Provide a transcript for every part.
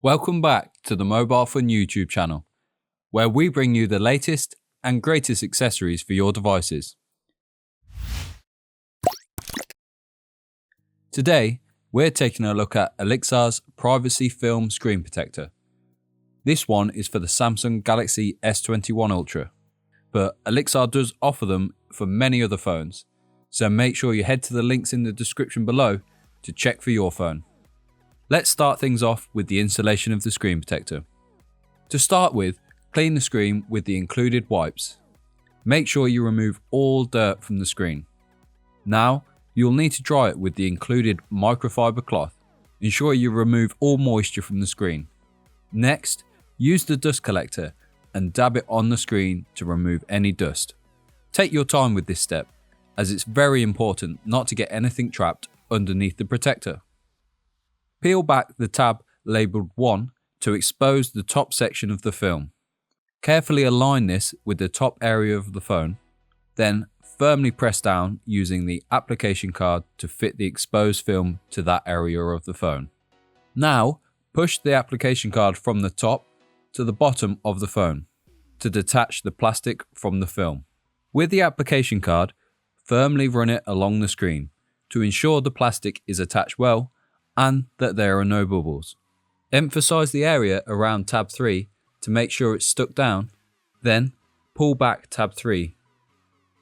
Welcome back to the Mobile Fun YouTube channel, where we bring you the latest and greatest accessories for your devices. Today, we're taking a look at Olixar's Privacy Film Screen Protector. This one is for the Samsung Galaxy S21 Ultra, but Olixar does offer them for many other phones, so make sure you head to the links in the description below to check for your phone. Let's start things off with the installation of the screen protector. To start with, clean the screen with the included wipes. Make sure you remove all dirt from the screen. Now, you'll need to dry it with the included microfiber cloth. Ensure you remove all moisture from the screen. Next, use the dust collector and dab it on the screen to remove any dust. Take your time with this step, as it's very important not to get anything trapped underneath the protector. Peel back the tab labelled 1 to expose the top section of the film. Carefully align this with the top area of the phone, then firmly press down using the application card to fit the exposed film to that area of the phone. Now, push the application card from the top to the bottom of the phone to detach the plastic from the film. With the application card, firmly run it along the screen to ensure the plastic is attached well and that there are no bubbles. Emphasize the area around tab 3 to make sure it's stuck down, then pull back tab 3.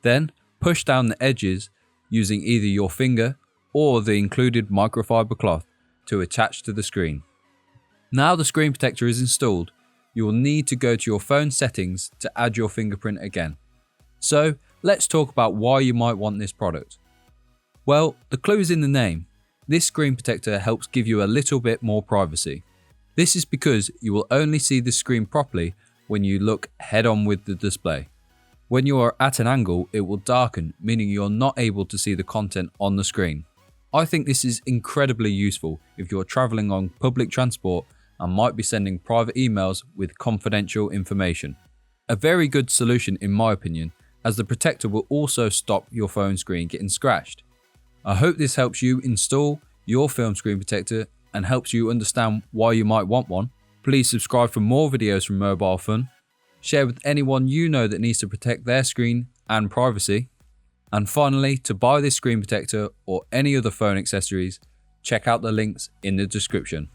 Then push down the edges using either your finger or the included microfiber cloth to attach to the screen. Now the screen protector is installed, you will need to go to your phone settings to add your fingerprint again. So let's talk about why you might want this product. Well, the clue is in the name. This screen protector helps give you a little bit more privacy. This is because you will only see the screen properly when you look head on with the display. When you are at an angle, it will darken, meaning you're not able to see the content on the screen. I think this is incredibly useful if you're traveling on public transport and might be sending private emails with confidential information. A very good solution in my opinion, as the protector will also stop your phone screen getting scratched. I hope this helps you install your film screen protector and helps you understand why you might want one. Please subscribe for more videos from Mobile Fun. Share with anyone you know that needs to protect their screen and privacy. And finally, to buy this screen protector or any other phone accessories, check out the links in the description.